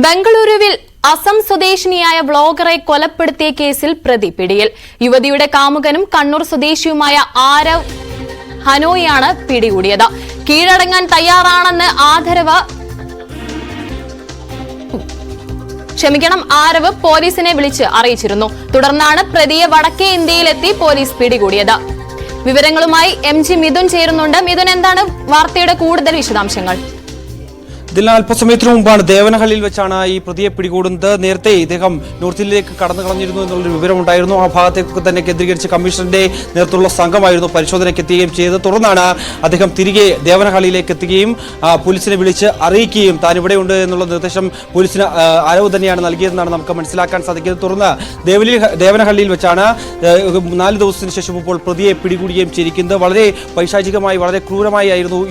ബംഗളൂരുവിൽ അസം സ്വദേശിനിയായ വ്ളോഗറെ കൊലപ്പെടുത്തിയ കേസിൽ പ്രതി പിടിയിൽ. യുവതിയുടെ കാമുകനും കണ്ണൂർ സ്വദേശിയുമായ ആരവ് ഹനോയിയാണ് പിടികൂടിയത്. കീഴടങ്ങാൻ തയ്യാറാണെന്ന് ആരവ് പോലീസിനെ വിളിച്ച് അറിയിച്ചിരുന്നു. തുടർന്നാണ് പ്രതിയെ വടക്കേ ഇന്ത്യയിലെത്തി പോലീസ് പിടികൂടിയത്. വിവരങ്ങളുമായി MG മിഥുൻ ചേരുന്നുണ്ട്. മിഥുൻ, എന്താണ് വാർത്തയുടെ കൂടുതൽ വിശദാംശങ്ങൾ? ഇതിൽ അല്പസമയത്തിനു മുമ്പാണ് ദേവനഹള്ളിയിൽ വെച്ചാണ് ഈ പ്രതിയെ പിടികൂടുന്നത്. നേരത്തെ ഇദ്ദേഹം നോർത്ത് ഇന്ത്യയിലേക്ക് കടന്നു കളഞ്ഞിരുന്നു എന്നുള്ളൊരു വിവരമുണ്ടായിരുന്നു. ആ ഭാഗത്തേക്ക് തന്നെ കേന്ദ്രീകരിച്ച് കമ്മീഷണറുടെ നേതൃത്വത്തിലുള്ള സംഘമായിരുന്നു പരിശോധനയ്ക്ക് എത്തുകയും ചെയ്തത്. തുടർന്നാണ് അദ്ദേഹം തിരികെ ദേവനഹള്ളിയിലേക്ക് എത്തുകയും പോലീസിനെ വിളിച്ച് അറിയിക്കുകയും താൻ ഇവിടെയുണ്ട് എന്നുള്ള നിർദ്ദേശം പോലീസിന് ആരവ് തന്നെയാണ് നൽകിയതെന്നാണ് നമുക്ക് മനസ്സിലാക്കാൻ സാധിക്കുന്നത്. തുടർന്ന് ദേവനഹള്ളിയിൽ വെച്ചാണ് 4 ദിവസത്തിന് ശേഷം ഇപ്പോൾ പ്രതിയെ പിടികൂടുകയും ചെയ്തിരിക്കുന്നത്. വളരെ പൈശാചികമായി, വളരെ ക്രൂരമായി ആയിരുന്നു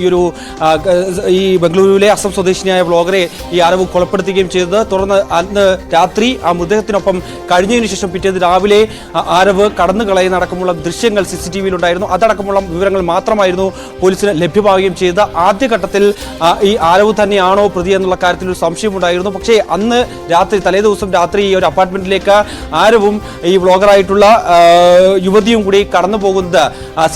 ഈ ബംഗളൂരുവിലെ അസം സ്വദേശിനിയായ വ്ളോഗറെ ഈ ആരവ് കൊലപ്പെടുത്തുകയും ചെയ്തത്. തുടർന്ന് അന്ന് രാത്രി ആ മൃതദേഹത്തിനൊപ്പം കഴിഞ്ഞതിനു ശേഷം പിറ്റേന്ന് രാവിലെ ആരവ് കടന്നു കളയുന്നടക്കമുള്ള ദൃശ്യങ്ങൾ CCTVയിൽ ഉണ്ടായിരുന്നു. അതടക്കമുള്ള വിവരങ്ങൾ മാത്രമായിരുന്നു പോലീസിന് ലഭ്യമാവുകയും ചെയ്തത്. ആദ്യഘട്ടത്തിൽ ഈ ആരവ് തന്നെയാണോ പ്രതി എന്നുള്ള കാര്യത്തിൽ ഒരു സംശയമുണ്ടായിരുന്നു. പക്ഷേ അന്ന് രാത്രി, തലേദിവസം രാത്രി ഈ ഒരു അപ്പാർട്ട്മെന്റിലേക്ക് ആരവും ഈ വ്ളോഗറായിട്ടുള്ള യുവതിയും കൂടി കടന്നു പോകുന്നത്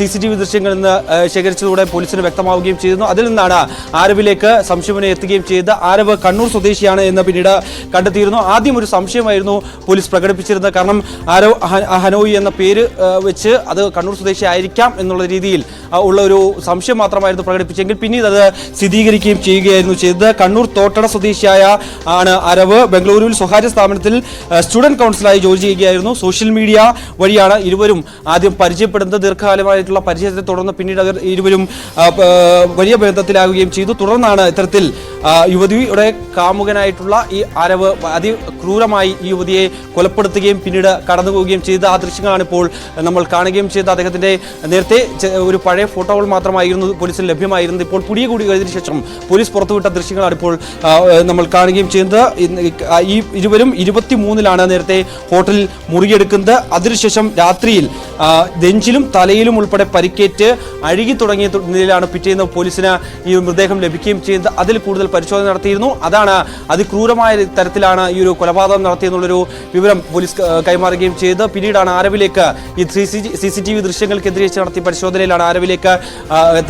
CCTV ദൃശ്യങ്ങളിൽ നിന്ന് ശേഖരിച്ചതോടെ പോലീസിന് വ്യക്തമാവുകയും ചെയ്തിരുന്നു. അതിൽ നിന്നാണ് ആരവിലേക്ക് സംശയം എത്തുകയും ചെയ്ത് ആരവ് കണ്ണൂർ സ്വദേശിയാണ് എന്ന് പിന്നീട് കണ്ടെത്തിയിരുന്നു. ആദ്യം ഒരു സംശയമായിരുന്നു പോലീസ് പ്രകടിപ്പിച്ചിരുന്നത്. കാരണം ആരവ് ഹനോയി എന്ന പേര് വെച്ച് അത് കണ്ണൂർ സ്വദേശി ആയിരിക്കാം എന്നുള്ള രീതിയിൽ ഉള്ള ഒരു സംശയം മാത്രമായിരുന്നു പ്രകടിപ്പിച്ചെങ്കിൽ പിന്നീട് അത് സ്ഥിരീകരിക്കുകയും ചെയ്യുകയായിരുന്നു ചെയ്തത്. കണ്ണൂർ തോട്ടട സ്വദേശിയായ ആണ് ആരവ്. ബംഗളൂരുവിൽ സ്വകാര്യ സ്ഥാപനത്തിൽ സ്റ്റുഡന്റ് കൗൺസിലായി ജോലി ചെയ്യുകയായിരുന്നു. സോഷ്യൽ മീഡിയ വഴിയാണ് ഇരുവരും ആദ്യം പരിചയപ്പെടുന്നത്. ദീർഘകാലമായിട്ടുള്ള പരിചയത്തെ തുടർന്ന് പിന്നീട് അവർ ഇരുവരും വലിയ ബന്ധത്തിലാവുകയും ചെയ്തു. തുടർന്നാണ് ഇത്തരത്തിൽ യുവതിയുടെ കാമുകനായിട്ടുള്ള ഈ ആരവ് അതിക്രൂരമായി ഈ യുവതിയെ കൊലപ്പെടുത്തുകയും പിന്നീട് കടന്നുപോവുകയും ചെയ്ത ആ ദൃശ്യങ്ങളാണ് ഇപ്പോൾ നമ്മൾ കാണുകയും ചെയ്തത്. അദ്ദേഹത്തിന്റെ നേരത്തെ ഒരു പഴയ ഫോട്ടോകൾ മാത്രമായിരുന്നു പോലീസിന് ലഭ്യമായിരുന്നത്. ഇപ്പോൾ പുതിയ കൂടി കഴിഞ്ഞതിന് ശേഷം പോലീസ് പുറത്തുവിട്ട ദൃശ്യങ്ങളാണ് ഇപ്പോൾ നമ്മൾ കാണുകയും ചെയ്യുന്നത്. ഈ ഇരുവരും 23-ലാണ് നേരത്തെ ഹോട്ടലിൽ മുറിയെടുക്കുന്നത്. അതിനുശേഷം രാത്രിയിൽ നെഞ്ചിലും തലയിലും ഉൾപ്പെടെ പരിക്കേറ്റ് അഴുകി തുടങ്ങിയ നിലയിലാണ് പിറ്റേന്ന് പോലീസിന് ഈ മൃതദേഹം ലഭിക്കുകയും ചെയ്യുന്നത്. അതിൽ കൂടുതൽ പരിശോധന നടത്തിയിരുന്നു. അതാണ് അതിക്രൂരമായ തരത്തിലാണ് ഈ ഒരു കൊലപാതകം നടത്തിയെന്നുള്ളൊരു വിവരം പോലീസ് കൈമാറുകയും ചെയ്ത് പിന്നീടാണ് ആരവിലേക്ക് ഈ CCTV ദൃശ്യങ്ങൾ കേന്ദ്രീകരിച്ച് നടത്തിയ പരിശോധനയിലാണ് ആരവിലേക്ക്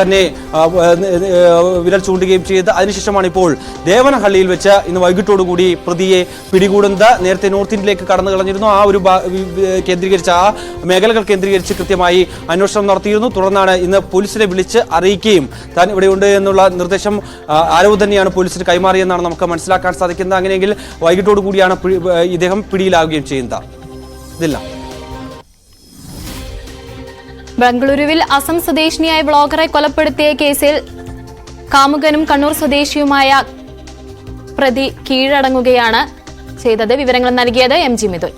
തന്നെ വിരൽ ചൂണ്ടുകയും ചെയ്ത് അതിനുശേഷമാണ് ഇപ്പോൾ ദേവനഹള്ളിയിൽ വെച്ച് ഇന്ന് വൈകിട്ടോടുകൂടി പ്രതിയെ പിടികൂടുന്നത്. നേരത്തെ നോർത്ത് ഇന്ത്യയിലേക്ക് കടന്നു കളഞ്ഞിരുന്നു. ആ ഒരു കേന്ദ്രീകരിച്ച് ആ മേഖലകൾ കേന്ദ്രീകരിച്ച് കൃത്യമായി അന്വേഷണം നടത്തിയിരുന്നു. തുടർന്നാണ് ഇന്ന് പോലീസിനെ വിളിച്ച് അറിയിക്കുകയും താൻ ഇവിടെയുണ്ട് എന്നുള്ള നിർദ്ദേശം ആരവ് തന്നെയാണ് പോലീസിന് കൈമാറിയെന്നാണ് നമുക്ക് മനസ്സിലാക്കാൻ സാധിക്കുന്നത്. അങ്ങനെയെങ്കിൽ വൈകിട്ടോടു കൂടിയാണ് ഇദ്ദേഹം പിടിയിലാവുകയും ചെയ്യുന്നത്. ഇതില്ല. ബംഗളൂരുവിൽ അസം സ്വദേശിനിയായ വ്ളോഗറെ കൊലപ്പെടുത്തിയ കേസിൽ കാമുകനും കണ്ണൂർ സ്വദേശിയുമായ പ്രതി കീഴടങ്ങുകയാണ് ചെയ്തത്. വിവരങ്ങൾ നൽകിയത് MG മിഥുൻ.